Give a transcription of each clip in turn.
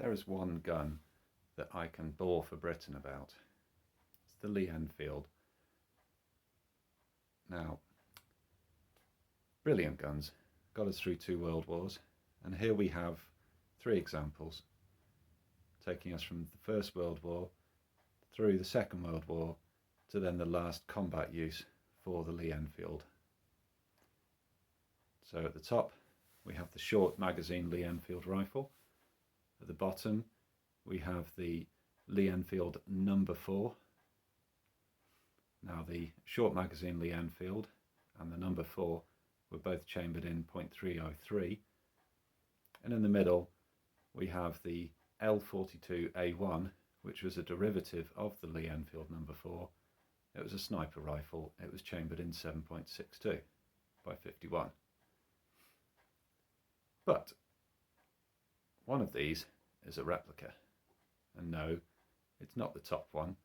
there is one gun that I can bore for Britain about. It's the Lee Enfield. Now, brilliant guns, got us through 2 world wars, and here we have 3 examples taking us from the First World War through the Second World War to then the last combat use for the Lee Enfield. So at the top we have the short magazine Lee Enfield rifle. At the bottom we have the Lee Enfield number 4. Now the short magazine Lee Enfield and the number 4 were both chambered in .303, and in the middle we have the L42A1, which was a derivative of the Lee Enfield number 4. It was a sniper rifle. It was chambered in 7.62 by 51. But one of these is a replica, and no, it's not the top one,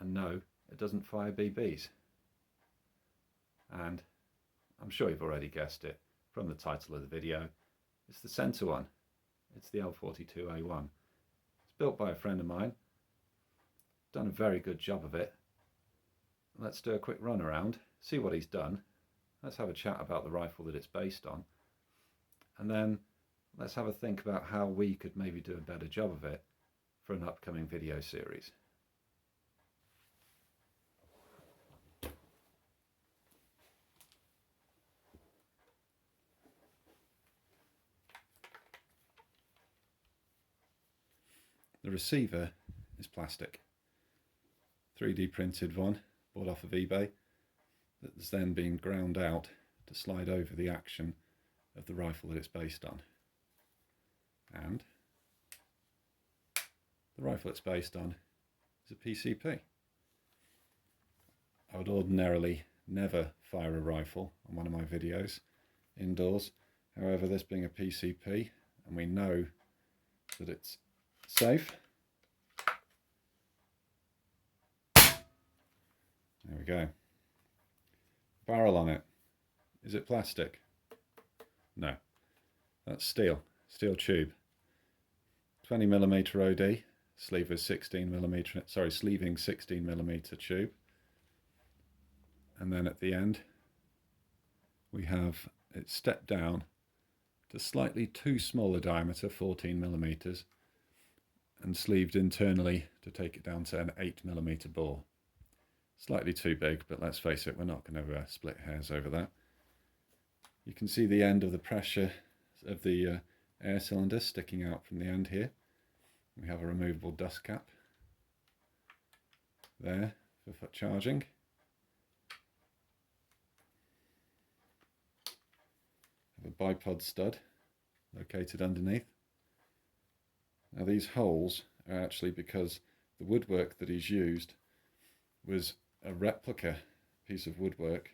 and no, it doesn't fire BBs. And I'm sure you've already guessed it from the title of the video. It's the centre one. It's the L42A1. It's built by a friend of mine. Done a very good job of it. Let's do a quick run around, see what he's done. Let's have a chat about the rifle that it's based on. And then let's have a think about how we could maybe do a better job of it for an upcoming video series. The receiver is plastic, 3D printed one, bought off of eBay, that's then been ground out to slide over the action of the rifle that it's based on. And the rifle it's based on is a PCP. I would ordinarily never fire a rifle on one of my videos indoors. However, this being a PCP, and we know that it's safe. There we go. Barrel on it. Is it plastic? No. That's steel. Steel tube. 20mm OD. Sleeving 16mm tube. And then at the end we have it stepped down to slightly too small a diameter, 14mm, and sleeved internally to take it down to an 8mm bore. Slightly too big, but let's face it, we're not going to split hairs over that. You can see the end of the pressure of the air cylinder sticking out from the end here. We have a removable dust cap there for charging. Have a bipod stud located underneath. Now these holes are actually because the woodwork that he's used was a replica piece of woodwork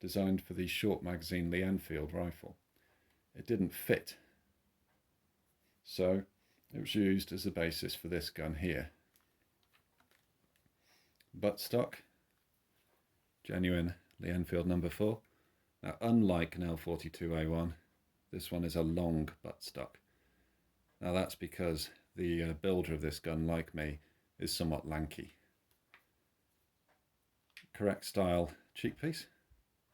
designed for the short magazine Lee Enfield rifle. It didn't fit, so it was used as the basis for this gun here. Buttstock, genuine Lee Enfield number 4. Now, unlike an L42A1, this one is a long buttstock. Now that's because the builder of this gun, like me, is somewhat lanky. Correct style cheek piece,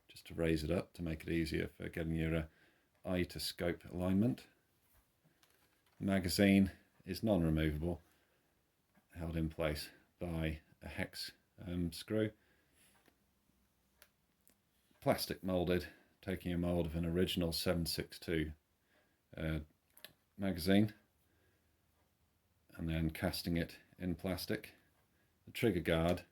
just to raise it up to make it easier for getting your eye to scope alignment. The magazine is non-removable, held in place by a hex screw. Plastic moulded, taking a mould of an original 7.62 magazine and then casting it in plastic. The trigger guard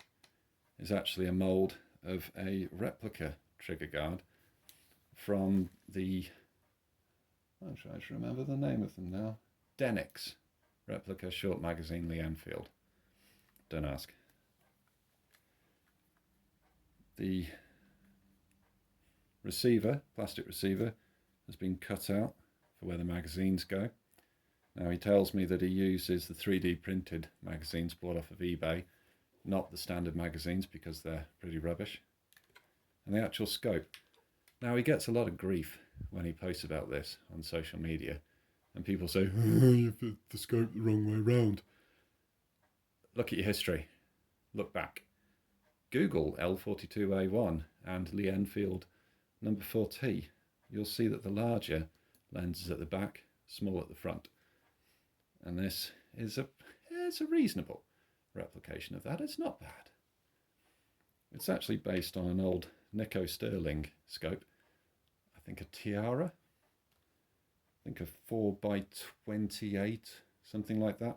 is actually a mould of a replica trigger guard from the, I'm trying to remember the name of them now, Denix replica short magazine Lee Enfield. Don't ask. The receiver, plastic receiver, has been cut out for where the magazines go. Now he tells me that he uses the 3D printed magazines bought off of eBay, not the standard magazines because they're pretty rubbish. And the actual scope. Now he gets a lot of grief when he posts about this on social media, And people say, oh, you put the scope the wrong way round. Look at your history. Look back. Google L42A1 and Lee Enfield number 4T. You'll see that the larger lens is at the back, small at the front. And this is it's a reasonable replication of that. It's not bad. It's actually based on an old Nico Sterling scope. I think a Tiara. I think a 4x28, something like that.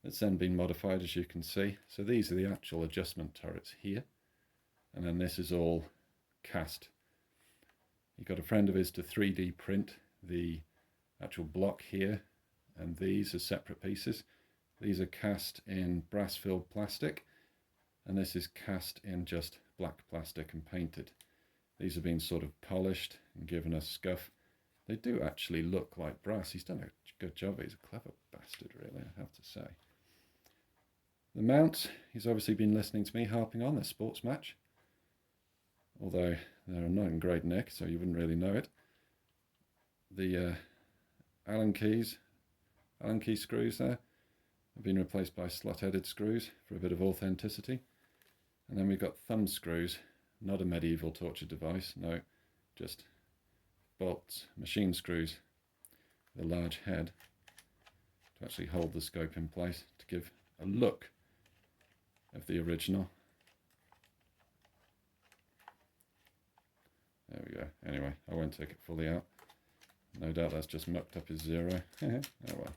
It's then been modified, as you can see. So these are the actual adjustment turrets here. And then this is all cast. He got a friend of his to 3D print the actual block here, and these are separate pieces. These are cast in brass-filled plastic, and this is cast in just black plastic and painted. These have been sort of polished and given a scuff. They do actually look like brass. He's done a good job. He's a clever bastard, really, I have to say. The mount, he's obviously been listening to me harping on this sports match. Although they're not in great nick, so you wouldn't really know it. The Allen key screws there have been replaced by slot-headed screws for a bit of authenticity. And then we've got thumb screws, not a medieval torture device, no, just bolts, machine screws with a large head to actually hold the scope in place to give a look of the original. There we go. Anyway, I won't take it fully out. No doubt that's just mucked up his zero. Oh well.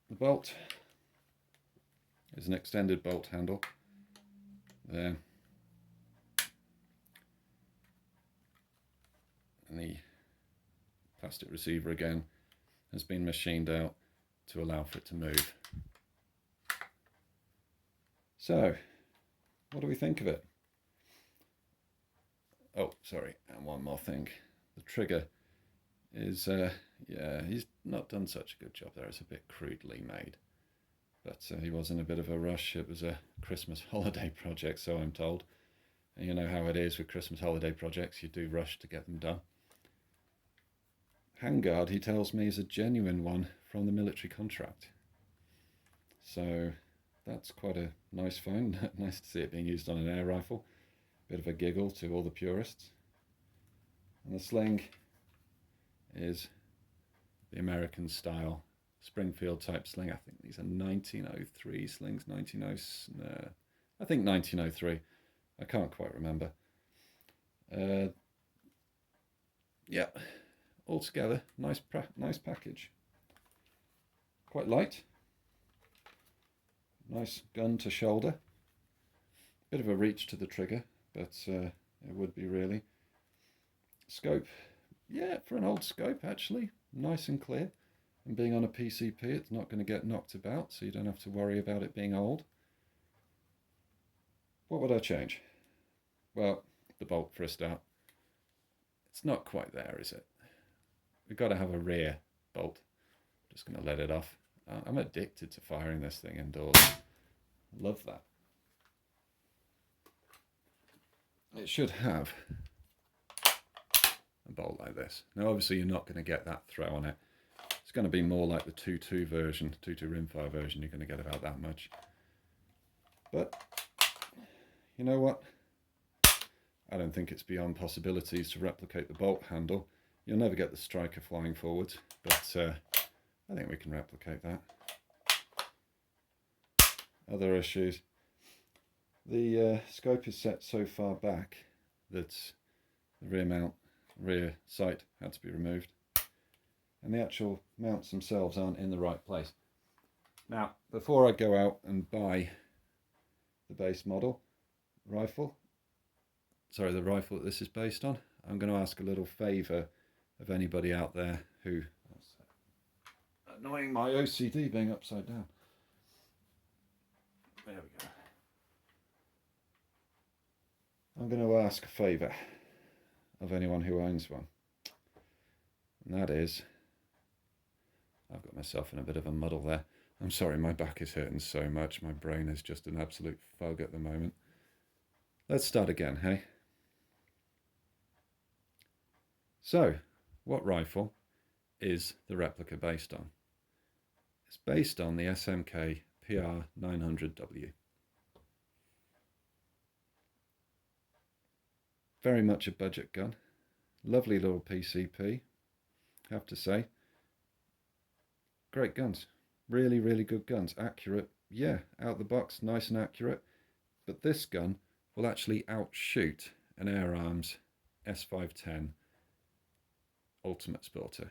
The bolt is an extended bolt handle. There. And the plastic receiver again has been machined out to allow for it to move. So, what do we think of it? Oh, sorry, and one more thing. The trigger is, yeah, he's not done such a good job there. It's a bit crudely made. But he was in a bit of a rush. It was a Christmas holiday project, so I'm told. And you know how it is with Christmas holiday projects. You do rush to get them done. Handguard, he tells me, is a genuine one from the military contract. So that's quite a nice find. Nice to see it being used on an air rifle. Bit of a giggle to all the purists. And the sling is the American style Springfield type sling. I think these are 1903 slings, I think 1903. I can't quite remember. Yeah, altogether, nice package. Quite light. Nice gun to shoulder. Bit of a reach to the trigger, but it would be really. Scope, yeah, for an old scope actually, nice and clear. And being on a PCP, it's not going to get knocked about, so you don't have to worry about it being old. What would I change? Well, the bolt for a start. It's not quite there, is it? We've got to have a rear bolt. I'm just going to let it off. I'm addicted to firing this thing indoors. Love that. It should have a bolt like this. Now obviously you're not going to get that throw on it. It's going to be more like the 2.2 version, 2.2 rimfire version. You're going to get about that much. But you know what? I don't think it's beyond possibilities to replicate the bolt handle. You'll never get the striker flying forwards, but I think we can replicate that. Other issues. The scope is set so far back that the rear sight had to be removed. And the actual mounts themselves aren't in the right place. Now, before I go out and buy the base model rifle, sorry, the rifle that this is based on, I'm going to ask a little favour of anybody out there who, annoying my OCD being upside down. There we go. I'm going to ask a favour of anyone who owns one. And that is, I've got myself in a bit of a muddle there. I'm sorry, my back is hurting so much. My brain is just an absolute fog at the moment. Let's start again, hey? So, what rifle is the replica based on? It's based on the SMK PR900W. Very much a budget gun. Lovely little PCP, have to say. Great guns. Really, really good guns. Accurate. Yeah, out the box, nice and accurate. But this gun will actually outshoot an Air Arms S510 Ultimate Sporter.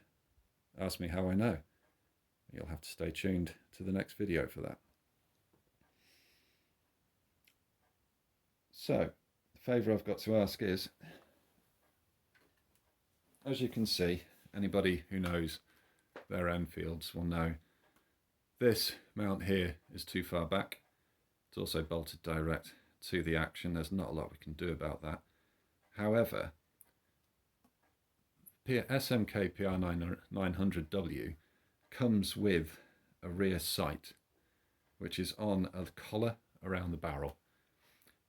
Ask me how I know. You'll have to stay tuned to the next video for that. So, the favour I've got to ask is, as you can see, anybody who knows their Enfields will know this mount here is too far back. It's also bolted direct to the action. There's not a lot we can do about that. However, SMK PR900W comes with a rear sight, which is on a collar around the barrel.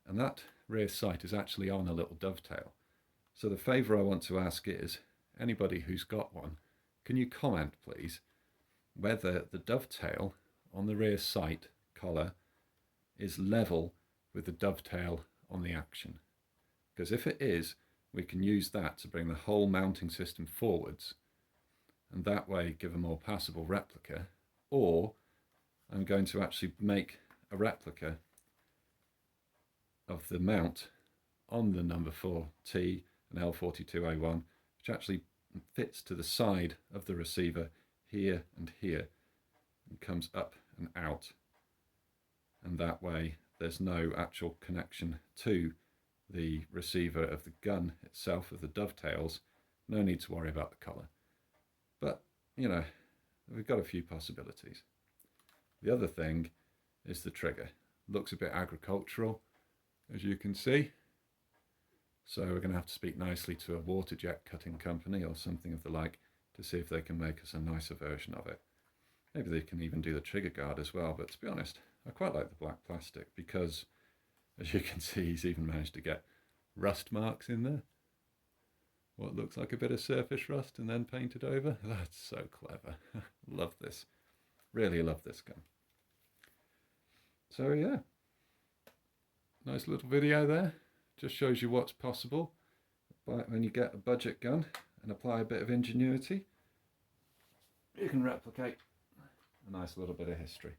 And that rear sight is actually on a little dovetail. So the favour I want to ask is, anybody who's got one, can you comment please whether the dovetail on the rear sight collar is level with the dovetail on the action? Because if it is, we can use that to bring the whole mounting system forwards and that way give a more passable replica. Or I'm going to actually make a replica of the mount on the number 4T and L42A1, which actually fits to the side of the receiver here and here and comes up and out, and that way there's no actual connection to the receiver of the gun itself, of the dovetails. No need to worry about the colour. But, you know, we've got a few possibilities. The other thing is the trigger. Looks a bit agricultural, as you can see. So we're going to have to speak nicely to a water jet cutting company or something of the like to see if they can make us a nicer version of it. Maybe they can even do the trigger guard as well, but to be honest, I quite like the black plastic because, as you can see, he's even managed to get rust marks in there. What looks like a bit of surface rust and then painted over. That's so clever. Love this. Really love this gun. So yeah, nice little video there. Just shows you what's possible when you get a budget gun and apply a bit of ingenuity. You can replicate a nice little bit of history.